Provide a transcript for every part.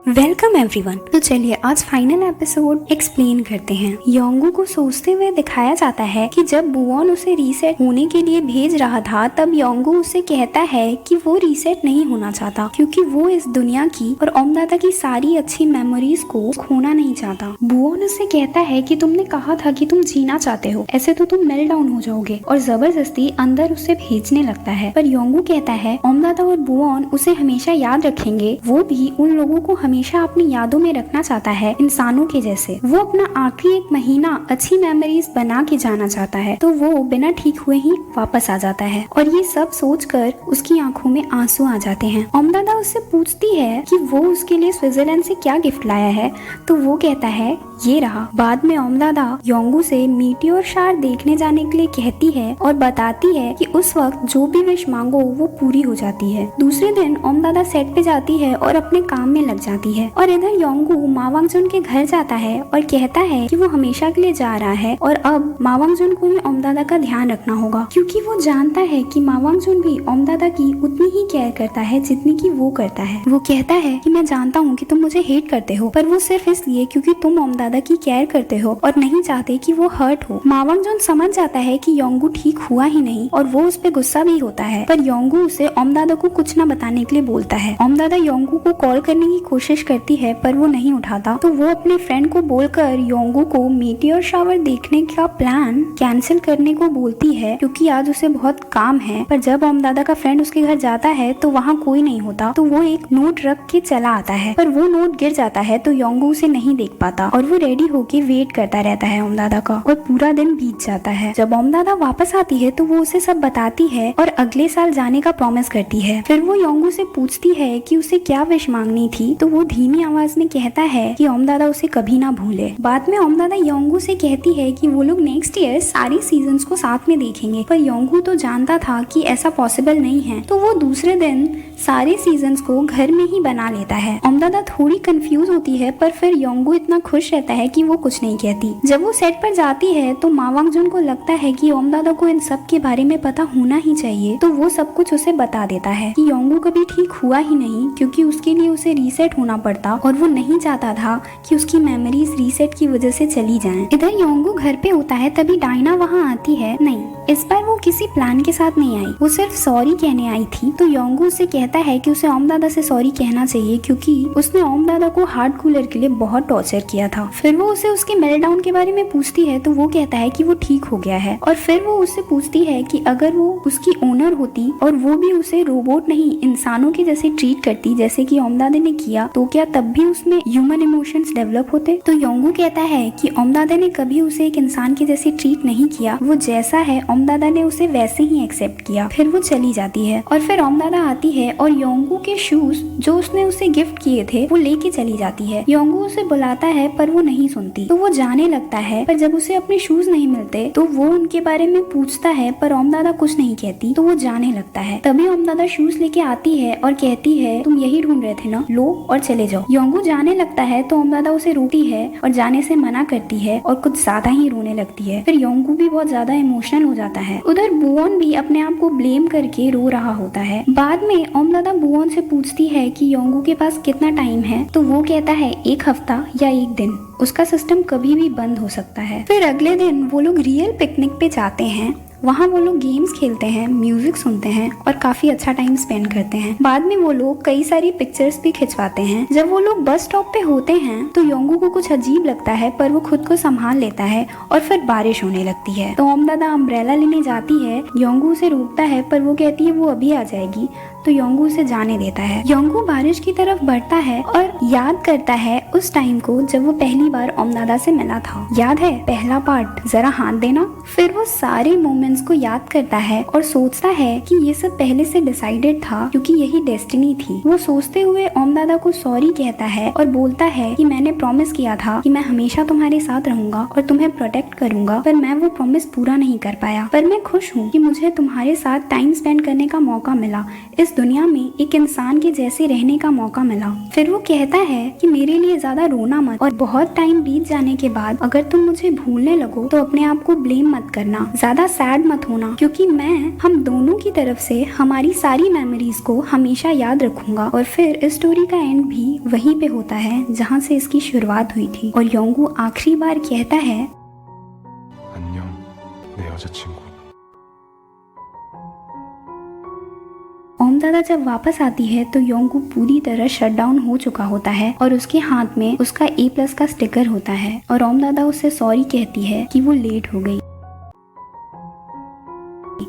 Welcome everyone. तो चलिए आज फाइनल एपिसोड एक्सप्लेन करते हैं। योंगू को सोचते हुए दिखाया जाता है कि जब बुवॉन उसे रीसेट होने के लिए भेज रहा था तब योंगू उसे कहता है कि वो रीसेट नहीं होना चाहता क्योंकि वो इस दुनिया की और ओमदादा की सारी अच्छी मेमोरीज को खोना नहीं चाहता। बुवॉन उसे कहता है कि तुमने कहा था कि तुम जीना चाहते हो, ऐसे तो तुम मेल्ट डाउन हो जाओगे, और जबरदस्ती अंदर उसे भेजने लगता है। पर योंगू कहता है ओमदादा और बुवॉन उसे हमेशा याद रखेंगे, वो भी उन लोगों को हमेशा अपनी यादों में रखना चाहता है, इंसानों के जैसे। वो अपना आखिरी एक महीना अच्छी मेमोरीज बना के जाना चाहता है, तो वो बिना ठीक हुए ही वापस आ जाता है। और ये सब सोचकर उसकी आंखों में आंसू आ जाते हैं। ओमदादा उससे पूछती है कि वो उसके लिए स्विट्जरलैंड से क्या गिफ्ट लाया है, तो वो कहता है ये रहा। बाद में ओमदादा योंगू से मीटियोर शार देखने जाने के लिए कहती है और बताती है कि उस वक्त जो भी विश मांगो वो पूरी हो जाती है। दूसरे दिन ओमदादा सेट पे जाती है और अपने काम में लग जाती है, और इधर योंगू मा वांगजुन के घर जाता है और कहता है कि वो हमेशा के लिए जा रहा है और अब मा वांगजुन को ही ओमदादा का ध्यान रखना होगा, क्योंकि वो जानता है कि मा वांगजुन भी ओमदादा की उतनी ही केयर करता है जितनी की वो करता है। वो कहता है कि मैं जानता हूँ कि तुम मुझे हेट करते हो, पर वो सिर्फ इसलिए क्योंकि तुम ओमदादा की केयर करते हो और नहीं चाहते कि वो हर्ट हो। मा वांगजुन समझ जाता है कि योंगू ठीक हुआ ही नहीं और वो उस पे गुस्सा भी होता है, पर योंगू उसे ओमदादा को कुछ न बताने के लिए बोलता है। ओमदादा योंगू को कॉल करने की कोशिश करती है पर वो नहीं उठाता, तो वो अपने फ्रेंड को बोलकर योंगू को मीटियोर शावर देखने का प्लान कैंसिल करने को बोलती है क्योंकि आज उसे बहुत काम है। पर जब ओमदादा का फ्रेंड उसके घर जाता है तो वहाँ कोई नहीं होता, तो वो एक नोट रख के चला आता है, पर वो नोट गिर जाता है तो योंगू उसे नहीं देख पाता और वो रेडी होके वेट करता रहता है ओमदादा का, और पूरा दिन बीत जाता है। जब ओमदादा वापस आती है तो वो उसे सब बताती है और अगले साल जाने का प्रॉमिस करती है। फिर वो योंगू से पूछती है कि उसे क्या विश मांगनी थी, तो वो धीमी आवाज में कहता है कि ओमदादा उसे कभी ना भूले। बाद में ओमदादा योंगू से कहती है कि वो लोग नेक्स्ट ईयर सारी सीजन्स को साथ में देखेंगे, पर योंगू तो जानता था कि ऐसा पॉसिबल नहीं है, तो वो दूसरे दिन सारे सीजन्स को घर में ही बना लेता है। ओमदादा थोड़ी कंफ्यूज होती है, पर फिर योंगू इतना खुश रहता है कि वो कुछ नहीं कहती। जब वो सेट पर जाती है तो मा वांगजुन को लगता है कि ओमदादा को इन सब के बारे में पता होना ही चाहिए, तो वो सब कुछ उसे बता देता है कि योंगू कभी ठीक हुआ ही नहीं क्योंकि उसके लिए उसे रीसेट होना पड़ता और वो नहीं चाहता था कि उसकी मेमोरीज रीसेट की वजह से चली जाएं। इधर योंगू घर पे होता है तभी डायना वहाँ आती है। नहीं, इस बार वो किसी प्लान के साथ नहीं आई, वो सिर्फ सॉरी कहने आई थी। तो योंगू उसे कहता है कि उसे ओमदादा से सॉरी कहना चाहिए क्योंकि उसने ओमदादा को हार्ट कूलर के लिए बहुत टॉर्चर किया था। फिर वो उसे उसके मेल्टडाउन के बारे में पूछती है तो वो कहता है कि वो ठीक हो गया है, और फिर वो उससे पूछती है कि अगर वो उसकी ओनर होती और वो भी उसे रोबोट नहीं इंसानों के जैसे ट्रीट करती जैसे कि ओमदादा ने किया, तो क्या तब भी उसमें ह्यूमन इमोशंस डेवलप होते? तो योंगू कहता है कि ओमदादा ने कभी उसे एक इंसान के जैसे ट्रीट नहीं किया, वो जैसा है ओमदादा ने उसे वैसे ही एक्सेप्ट किया। फिर वो चली जाती है और फिर ओमदादा आती है और योंगू के शूज जो उसने उसे गिफ्ट किए थे वो लेके चली जाती है। योंगू उसे बुलाता है पर वो नहीं सुनती, तो वो जाने लगता है, पर जब उसे अपने शूज नहीं मिलते तो वो उनके बारे में पूछता है पर ओमदादा कुछ नहीं कहती, तो वो जाने लगता है। तभी ओमदादा शूज लेके आती है और कहती है तुम यही ढूंढ रहे थे ना, लो और चले जाओ। योंगू जाने लगता है तो ओमदादा उसे रोकती है और जाने से मना करती है और कुछ ज्यादा ही रोने लगती है। फिर योंगू भी बहुत ज्यादा इमोशनल हो जाता है। उधर बुवॉन भी अपने आप को ब्लेम करके रो रहा होता है। बाद में ओमदादा बुवॉन से पूछती है कि योंगू के पास कितना टाइम है, तो वो कहता है 1 हफ्ता या 1 दिन, उसका सिस्टम कभी भी बंद हो सकता है। फिर अगले दिन वो लोग रियल पिकनिक पे जाते हैं। वहाँ वो लोग गेम्स खेलते हैं, म्यूजिक सुनते हैं और काफी अच्छा टाइम स्पेंड करते हैं। बाद में वो लोग कई सारी पिक्चर्स भी खिंचवाते हैं। जब वो लोग बस स्टॉप पे होते हैं तो योंगू को कुछ अजीब लगता है, पर वो खुद को संभाल लेता है और फिर बारिश होने लगती है। तो ओमदादा अम्ब्रेला लेने जाती है, योंगू उसे रोकता है पर वो कहती है वो अभी आ जाएगी, तो योंगू उसे जाने देता है। योंगू बारिश की तरफ बढ़ता है और याद करता है उस टाइम को जब वो पहली बार ओमदादा से मिला था। याद है पहला पार्ट, जरा हाथ देना। फिर वो सारे मोमेंट्स को याद करता है और सोचता है कि ये सब पहले से डिसाइडेड था क्योंकि यही डेस्टिनी थी। वो सोचते हुए ओमदादा को सॉरी कहता है और बोलता है कि मैंने प्रॉमिस किया था कि मैं हमेशा तुम्हारे साथ रहूंगा और तुम्हें प्रोटेक्ट करूंगा, पर मैं वो प्रॉमिस पूरा नहीं कर पाया, पर मैं खुश हूँ कि मुझे तुम्हारे साथ टाइम स्पेंड करने का मौका मिला। इस इस दुनिया में एक इंसान के जैसे रहने का मौका मिला। फिर वो कहता है कि मेरे लिए ज्यादा रोना मत, और बहुत टाइम बीत जाने के बाद अगर तुम मुझे भूलने लगो तो अपने आप को ब्लेम मत करना, ज्यादा सैड मत होना, क्योंकि मैं हम दोनों की तरफ से हमारी सारी मेमोरीज को हमेशा याद रखूंगा। और फिर इस स्टोरी का एंड भी वहीं पे होता है जहाँ से इसकी शुरुआत हुई थी, और योंगू आखिरी बार कहता है 안녕, 내 여자친구. ओम दादा जब वापस आती है तो योंगू पूरी तरह शट डाउन हो चुका होता है और उसके हाथ में उसका A+ का स्टिकर होता है, और ओम दादा उससे सॉरी कहती है कि वो लेट हो गई।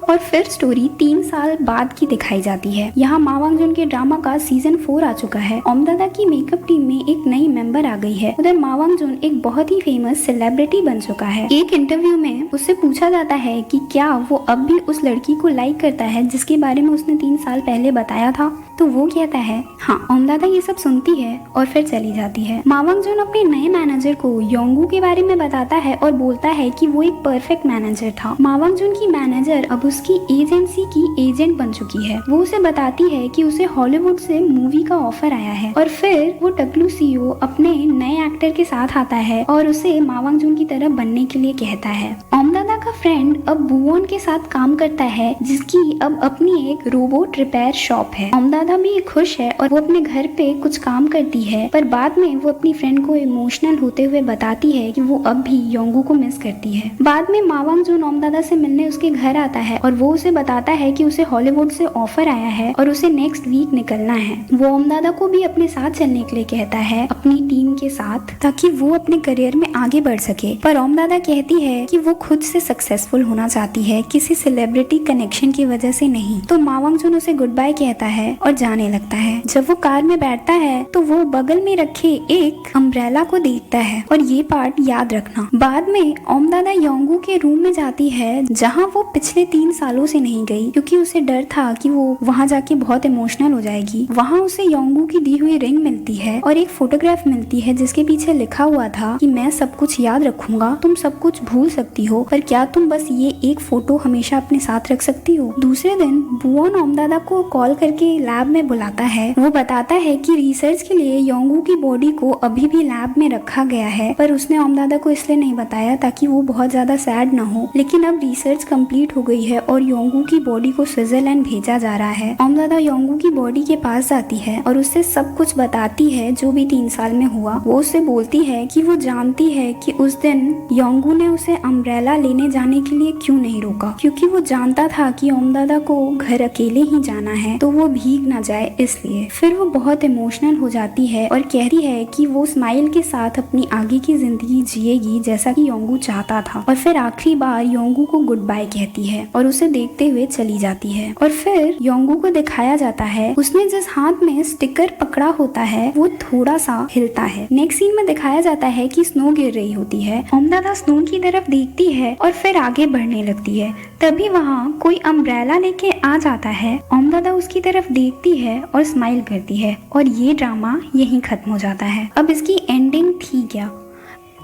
और फिर स्टोरी 3 साल बाद की दिखाई जाती है। यहाँ मा वांगजुन के ड्रामा का सीजन 4 आ चुका है। ओम दादा की मेकअप टीम में एक नई मेंबर आ गई है। उधर मा वांगजुन एक बहुत ही फेमस सेलिब्रिटी बन चुका है। एक इंटरव्यू में उससे पूछा जाता है कि क्या वो अब भी उस लड़की को लाइक करता है जिसके बारे में उसने 3 साल पहले बताया था, तो वो कहता है हाँ। ओम दादा ये सब सुनती है और फिर चली जाती है। मा वांगजुन अपने नए मैनेजर को योंगू के बारे में बताता है और बोलता है कि वो एक परफेक्ट मैनेजर था। मा वांगजुन की मैनेजर अब उसकी एजेंसी की एजेंट बन चुकी है। वो उसे बताती है कि उसे हॉलीवुड से मूवी का ऑफर आया है, और फिर वो टकलू अपने नए एक्टर के साथ आता है और उसे मा वांगजुन की तरह बनने के लिए कहता है। ओम दादा का फ्रेंड अब बुवॉन के साथ काम करता है, जिसकी अब अपनी एक रोबोट रिपेयर शॉप है। ओम दादा भी खुश है और वो अपने घर पे कुछ काम करती है, पर बाद में वो अपनी फ्रेंड को इमोशनल होते हुए बताती है कि वो अब भी योंगू को मिस करती है। बाद में मा वांगजुन ओम दादा से मिलने उसके घर आता है और वो उसे बताता है कि उसे हॉलीवुड से ऑफर आया है और उसे नेक्स्ट वीक निकलना है। वो ओम दादा को भी अपने साथ चलने के लिए कहता है अपनी टीम के साथ, ताकि वो अपने करियर में आगे बढ़ सके। पर ओम दादा कहती है कि वो खुद से सक्सेसफुल होना चाहती है, किसी सेलिब्रिटी कनेक्शन की वजह से नहीं। तो मा वांगजुन उसे गुड बाय कहता है और जाने लगता है। जब वो कार में बैठता है तो वो बगल में रखे एक अम्ब्रेला को देखता है, और ये पार्ट याद रखना। बाद में ओम दादा योंगू के रूम में जाती है, जहाँ वो पिछले 3 सालों से नहीं गई, क्योंकि उसे डर था कि वो वहाँ जाके बहुत इमोशनल हो जाएगी। वहाँ उसे योंगू की दी हुई रिंग मिलती है और एक फोटोग्राफ मिलती है जिसके पीछे लिखा हुआ था कि मैं सब कुछ याद रखूंगा, तुम सब कुछ भूल सकती हो, पर क्या तुम बस ये एक फोटो हमेशा अपने साथ रख सकती हो। दूसरे दिन बुवॉन ओम दादा को कॉल करके लैब में बुलाता है। वो बताता है कि रिसर्च के लिए योंगू की बॉडी को अभी भी लैब में रखा गया है, पर उसने ओम दादा को इसलिए नहीं बताया ताकि वो बहुत ज्यादा सैड ना हो। लेकिन अब रिसर्च कंप्लीट हो गई है और योंगू की बॉडी को स्विट्जरलैंड भेजा जा रहा है। ओम दादा योंगू की बॉडी के पास जाती है और उससे सब कुछ बताती है जो भी 3 साल में हुआ। वो उससे बोलती है कि वो जानती है कि उस दिन योंगू ने उसे अम्ब्रेला लेने जाने के लिए क्यों नहीं रोका, क्योंकि वो जानता था कि ओम दादा को घर अकेले ही जाना है तो वो भीग ना जाए इसलिए। फिर वो बहुत इमोशनल हो जाती है और कहती है कि वो स्माइल के साथ अपनी आगे की जिंदगी जिएगी जैसा कि योंगू चाहता था। और फिर आखिरी बार योंगू को गुड बाय कहती है और उसे देखते हुए चली जाती है। और फिर योंगू को दिखाया जाता है उसने जिस हाथ में स्टिकर पकड़ा होता है वो थोड़ा सा हिलता है। नेक्स्ट सीन में दिखाया जाता है कि स्नो गिर रही होती है। ओम दादा स्नो की तरफ देखती है और फिर आगे बढ़ने लगती है। तभी वहाँ कोई अम्ब्रेला लेके आ जाता है। ओम दादा उसकी तरफ देखती है और स्माइल करती है, और ये ड्रामा यहीं खत्म हो जाता है। अब इसकी एंडिंग थी क्या?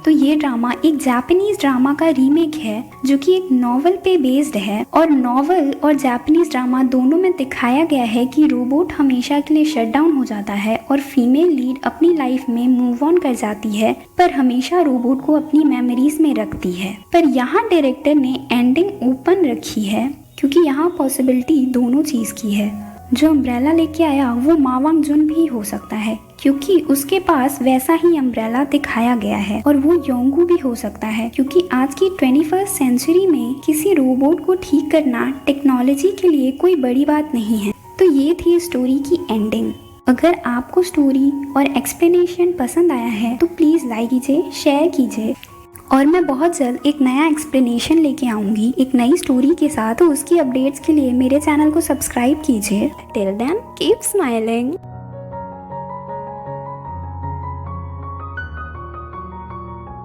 तो ये ड्रामा एक जापानीज ड्रामा का रीमेक है जो कि एक नॉवल पे बेस्ड है, और नॉवल और जापानीज ड्रामा दोनों में दिखाया गया है कि रोबोट हमेशा के लिए शट डाउन हो जाता है और फीमेल लीड अपनी लाइफ में मूव ऑन कर जाती है, पर हमेशा रोबोट को अपनी मेमोरीज में रखती है। पर यहाँ डायरेक्टर ने एंडिंग ओपन रखी है क्योंकि यहाँ पॉसिबिलिटी दोनों चीज की है। जो अम्ब्रेला लेके आया वो मा वांगजुन भी हो सकता है क्योंकि उसके पास वैसा ही अम्ब्रेला दिखाया गया है, और वो योंगू भी हो सकता है क्योंकि आज की 21st सेंचुरी में किसी रोबोट को ठीक करना टेक्नोलॉजी के लिए कोई बड़ी बात नहीं है। तो ये थी स्टोरी की एंडिंग। अगर आपको स्टोरी और एक्सप्लेनेशन पसंद आया है तो प्लीज लाइक कीजिए, शेयर कीजिए, और मैं बहुत जल्द एक नया एक्सप्लेनेशन लेके आऊंगी एक नई स्टोरी के साथ। तो उसकी अपडेट्स के लिए मेरे चैनल को सब्सक्राइब कीजिए। Till then keep smiling.